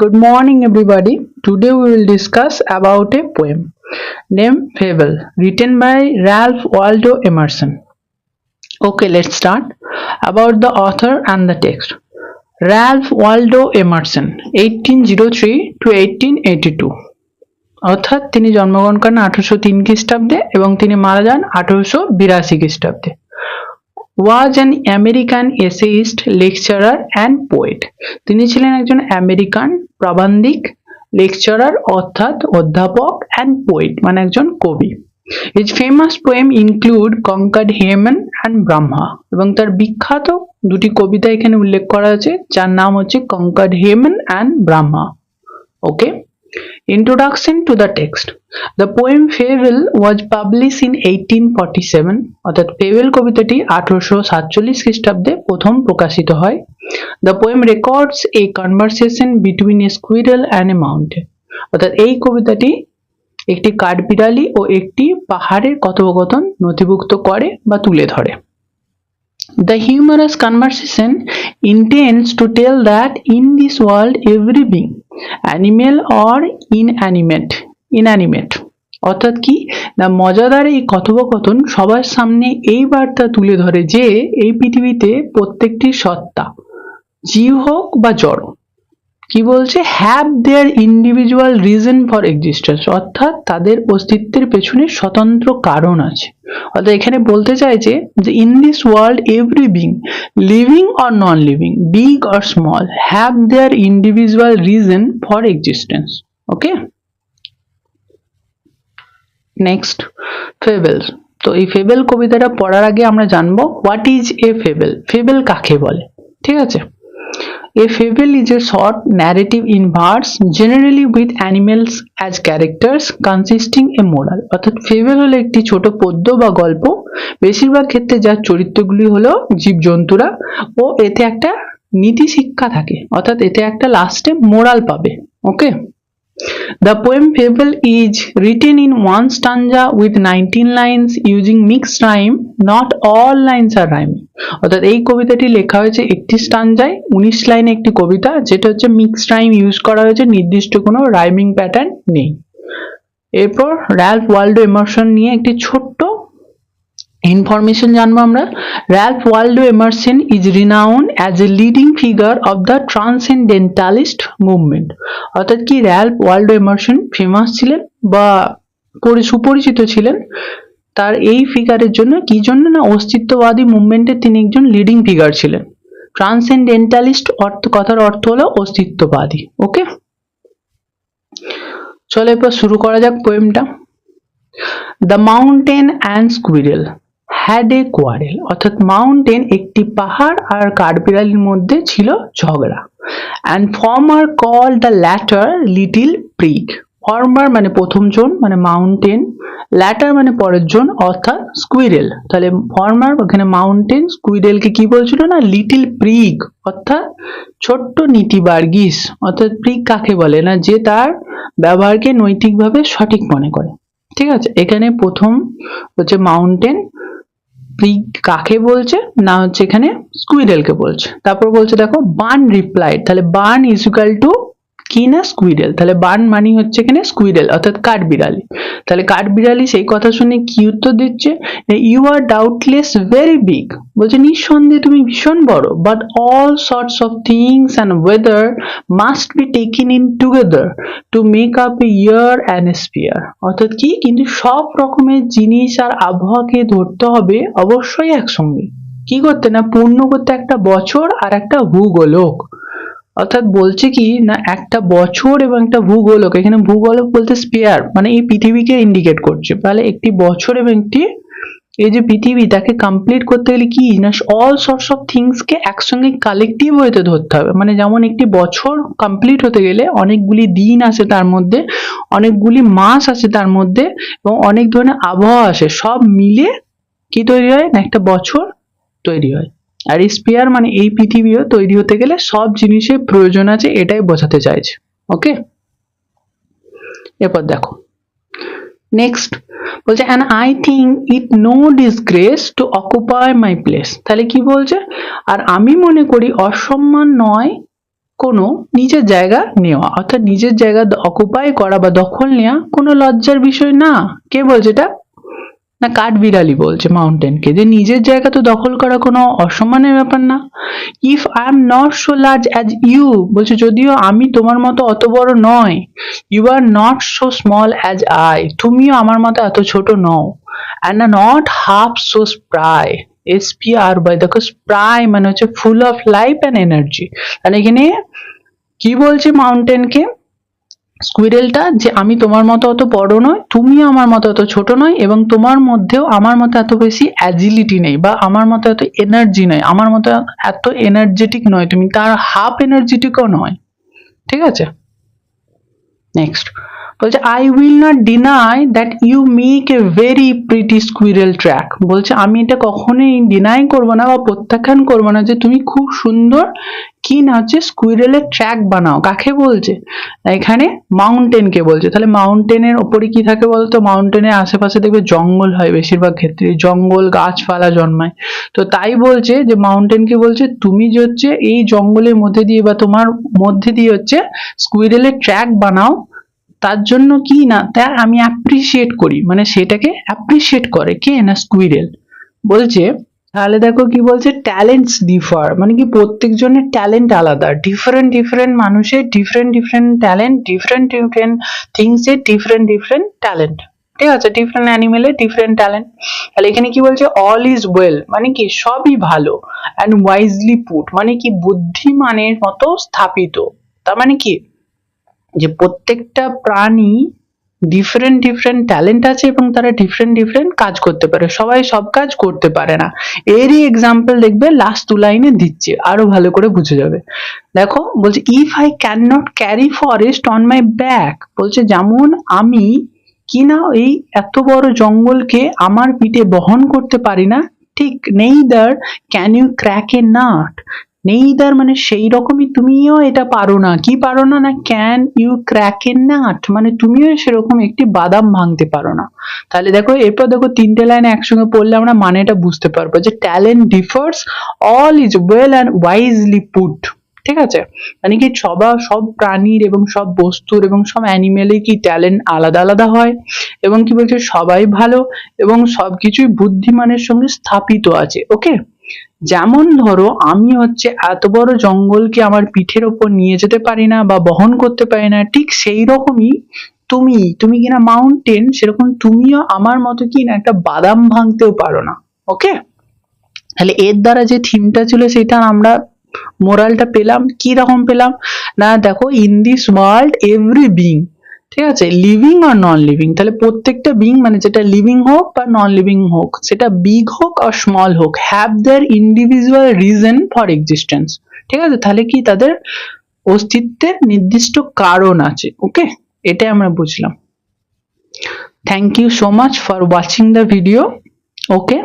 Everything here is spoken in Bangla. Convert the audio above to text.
Good morning everybody. Today we will discuss about a poem named Fable written by Ralph Waldo Emerson. Okay, let's start. About the author and the text. Ralph Waldo Emerson 1803 to 1882 অর্থাৎ তিনি জন্মগ্রহণ করেন 1803 খ্রিস্টাব্দে এবং তিনি মারা যান 1882 খ্রিস্টাব্দে। was an American essayist, lecturer and poet. তিনি ছিলেন একজন আমেরিকান প্রাবন্ধিক, লেকচারার অর্থাৎ অধ্যাপক and poet মানে একজন কবি। His famous poem include Conquered Heaven and Brahma এবং তার বিখ্যাত দুটি কবিতা এখানে উল্লেখ করা আছে যার নাম হচ্ছে Conquered Heaven and Brahma. Okay. Introduction to the text. The poem Fable was published in 1847 অর্থাৎ ফেবেল কবিতাটি 1847 খ্রিস্টাব্দে প্রথম প্রকাশিত হয়। The poem records a conversation between a squirrel and a mountain অর্থাৎ এই কবিতাটি একটি কাঠবিড়ালি ও একটি পাহাড়ের কথোপকথন নথিভুক্ত করে বা তুলে ধরে। The humorous conversation intends to tell that in this world every being, animal or inanimate অর্থাৎ কি না মজাদার এই কথোপকথন সবার সামনে এই বার্তা তুলে ধরে যে এই পৃথিবীতে প্রত্যেকটি সত্তা, জীব হোক বা জড়, কি বলছে have their individual reason for existence অর্থাৎ তাদের অস্তিত্বের পেছনে স্বতন্ত্র কারণ আছে। অর্থাৎ এখানে বলতে চাইছে যে in this world every being, living or non living, big or small, have their individual reason for existence. Okay, next fables. তো এই ফেবেল কবিতাটা পড়ার আগে আমরা জানবো what is a fable, fable কাকে বলে। ঠিক আছে, A fable is a short narrative in verse, generally with animals as characters, consisting a moral. অর্থাৎ ফেবেল হলো একটি ছোট পদ্য বা গল্প, বেশিরভাগ ক্ষেত্রে যার চরিত্রগুলি হলো জীবজন্তুরা ও এতে একটা নীতি শিক্ষা থাকে, অর্থাৎ এতে একটা লাস্টে মোরাল পাবে। ওকে, The poem Fable is written in one stanza with 19 lines using mixed rhyme. Not all lines are rhyming. অর্থাৎ এই কবিতাটি লেখা হয়েছে একটি স্টানজায় 19 লাইনে একটি কবিতা যেটা হচ্ছে মিক্সড রাইম ইউজ করা হয়েছে, নির্দিষ্ট কোনো রাইমিং প্যাটার্ন নেই। এরপর র্যালফ ওয়াল্ডো এমারসন নিয়ে একটি ছোট্ট ইনফরমেশন জানবো আমরা। Ralph Waldo Emerson is renowned as a leading figure of the transcendentalist movement. অর্থাৎ কি র্যালফ ওয়াল্ডো এমারসন ফেমাস ছিলেন বা সুপরিচিত ছিলেন তার এই ফিগারের জন্য, কি জন্য না অস্তিত্ববাদী মুভমেন্টের তিনি একজন লিডিং ফিগার ছিলেন। ট্রান্সেন্ডেন্টালিস্ট কথার অর্থ হলো অস্তিত্ববাদী। ওকে, চলো এরপর শুরু করা যাক পোয়েমটা। The mountain and squirrel had a quarrel অর্থাৎ মাউন্টেন একটি পাহাড় আর কাঠবিড়ালির মধ্যে ছিল ঝগড়া। And farmer called the latter little prig. Farmer মানে প্রথম জন মানে মাউন্টেন, ল্যাটার মানে পরের জন অর্থাৎ স্কুইরেল। তাহলে ফার্মার ওখানে মাউন্টেন স্কুইরেলকে কি বলছিল না লিটিল প্রিগ অর্থাৎ ছোট্ট নীতিবার্গিস। অর্থাৎ প্রিগ কাকে বলে না যে তার ব্যবহারকে নৈতিকভাবে সঠিক মনে করে। ঠিক আছে, এখানে প্রথম হচ্ছে মাউন্টেন, প্রিগ কাকে বলছে না হচ্ছে এখানে স্কুইরেলকে বলছে। তারপর বলছে দেখো বার্ন রিপ্লাইড, তাহলে বার্ন ইজ ইকুয়াল টু কি না স্কুইরেল, তাহলে বার্ন মানে হচ্ছে এখানে স্কুইরেল অর্থাৎ কাঠবিড়ালি। তাহলে কাঠবিড়ালি সেই কথা শুনে কি উত্তর দিচ্ছে, you are doubtless very big, বলছে নিঃসন্দেহে তুমি ভীষণ বড়, but all sorts of things and weather must be taken in together to make up a year and a sphere. অর্থাৎ কি কিন্তু সব রকমের জিনিস আর আবহাওয়াকে ধরতে হবে অবশ্যই একসঙ্গে, কি করতে না পূর্ণ করতে একটা বছর আর একটা ভূগোলক। অর্থাৎ বলছে কি না একটা বছর এবং একটা ভূগোলক, এখানে ভূগোলক বলতে স্পেয়ার মানে এই পৃথিবীকে ইন্ডিকেট করছে। তাহলে একটি বছর এবং একটি এই যে পৃথিবী তাকে কমপ্লিট করতে গেলে কি না অল সর্টস অফ থিংস কে একসঙ্গে কালেকটিভ ওয়েতে ধরতে হবে। মানে যেমন একটি বছর কমপ্লিট হতে গেলে অনেকগুলি দিন আসে তার মধ্যে, অনেকগুলি মাস আসে তার মধ্যে এবং অনেক ধরনের আবহাওয়া আসে, সব মিলে কি তৈরি হয় না একটা বছর তৈরি হয়। আর স্পিয়ার মানে এই পৃথিবীও তৈরি হতে গেলে সব জিনিসের প্রয়োজন আছে, এটাই বোঝাতে চাইছে। ওকে, এরপর দেখো নেক্সট বলছে and I think it no disgrace to occupy my place. তাহলে কি বলছে, আর আমি মনে করি অসম্মান নয় কোনো নিজের জায়গা নেওয়া, অর্থাৎ নিজের জায়গা অকুপাই করা বা দখল নেওয়া কোনো লজ্জার বিষয় না। কে বলছে এটা? না কাঠবিড়ালি বলছে মাউন্টেনকে যে নিজের জায়গা তো দখল করা কোনো অসম্মানের ব্যাপার না। If I am not so large as you, বলছে যদিও আমি তোমার মতো অত বড় নয়, you are not so small as I, তুমিও আমার মতো এত ছোট নও, and not half so spry, SPRY, দেখো স্প্রাই মানে হচ্ছে full of life and energy. তাহলে এখানে কি বলছে মাউন্টেনকে, স্কুইরেলটা, যে আমি তোমার মতো অত বড় নয়, তুমিও আমার মতো অত ছোট নয়, এবং তোমার মধ্যেও আমার মতো এত বেশি অ্যাজিলিটি নেই, বা আমার মতো এত এনার্জি নয়, আমার মতো এত এনার্জেটিক নয় তুমি, তার হাফ এনার্জেটিকও নয়। ঠিক আছে, নেক্সট বলছে I will not deny that you make a very pretty squirrel track, বলছে আমি এটা কখনোই ডিনাই করবো না বা প্রত্যাখ্যান করবো না যে তুমি খুব সুন্দর কি না হচ্ছে স্কুইরেলের ট্র্যাক বানাও। কাকে বলছে? এখানে মাউন্টেনকে বলছে। তাহলে মাউন্টেনের ওপরে কি থাকে বলতো? মাউন্টেনের আশেপাশে দেখবে জঙ্গল হয়, বেশিরভাগ ক্ষেত্রে জঙ্গল গাছপালা জন্মায়। তো তাই বলছে যে মাউন্টেনকে বলছে তুমি যে হচ্ছে এই জঙ্গলের মধ্যে দিয়ে বা তোমার মধ্যে দিয়ে হচ্ছে স্কুইরেলের ট্র্যাক বানাও, তার জন্য কি না তা আমি অ্যাপ্রিসিয়েট করি, মানে সেটাকে অ্যাপ্রিসিয়েট করে কে না স্কুইরেল। বলছে তাহলে দেখো কি বলছে, ট্যালেন্টস ডিফার, মানে কি প্রত্যেকজনের ট্যালেন্ট আলাদা, ডিফারেন্ট ডিফারেন্ট মানুষের different different talent, different different things এর ডিফারেন্ট ডিফারেন্ট ট্যালেন্ট। ঠিক আছে, ডিফারেন্ট অ্যানিমেলের ডিফারেন্ট ট্যালেন্ট। তাহলে এখানে কি বলছে, অল ইজ ওয়েল, মানে কি সবই ভালো, অ্যান্ড ওয়াইজলি পুট, মানে কি বুদ্ধিমানের মতো স্থাপিত। তার মানে কি যে প্রত্যেকটা প্রাণী ডিফারেন্ট ডিফারেন্ট ট্যালেন্ট আছে এবং তারা ডিফারেন্ট ডিফারেন্ট কাজ করতে পারে, সবাই সব কাজ করতে পারে না। এরই এক্সাম্পল দেখবে লাস্ট 2 লাইনে দিচ্ছে, আরো ভালো করে বুঝে যাবে। দেখো বলছে if I can not carry forest on my back, বলছে যেমন আমি কি না এই এত বড় জঙ্গলকে আমার পিঠে বহন করতে পারি না, ঠিক neither can you crack a nut, neither মানে সেই রকমই তুমিও এটা পারো না। কি পারো না? না can you crack a nut, মানে তুমিও সেরকম একটি বাদাম ভাঙতে পারো না। তাহলে দেখো এরপর দেখো 3টে লাইন একসঙ্গে পড়লে আমরা মানেটা বুঝতে পারবো যে talent differs, all is well and wisely put. ঠিক আছে, মানে কি সব প্রাণীর এবং সব বস্তুর এবং সব অ্যানিমেলের কি ট্যালেন্ট আলাদা আলাদা হয়, এবং কি বলছে সবাই ভালো এবং সবকিছুই বুদ্ধিমানের সঙ্গে স্থাপিত আছে। ওকে, যেমন ধরো আমি হচ্ছে এত বড় জঙ্গলকে আমার পিঠের ওপর নিয়ে যেতে পারি না বা বহন করতে পারি না, ঠিক সেই রকমই তুমি কিনা মাউন্টেন, সেরকম তুমিও আমার মতো কি না একটা বাদাম ভাঙতেও পারো না। ওকে, তাহলে এর দ্বারা যে থিমটা ছিল সেটা আমরা মোরালটা পেলাম। কি রকম পেলাম? না দেখো in this world every being, ঠিক আছে, লিভিং আর নন লিভিং, তাহলে প্রত্যেকটা বিং মানে যেটা লিভিং হোক বা নন লিভিং হোক, সেটা বিগ হোক আর স্মল হোক, have their individual reason for existence. ঠিক আছে, তাহলে কি তাদের অস্তিত্বের নির্দিষ্ট কারণ আছে। ওকে, এটাই আমরা বুঝলাম। Thank you so much for watching the video. Okay.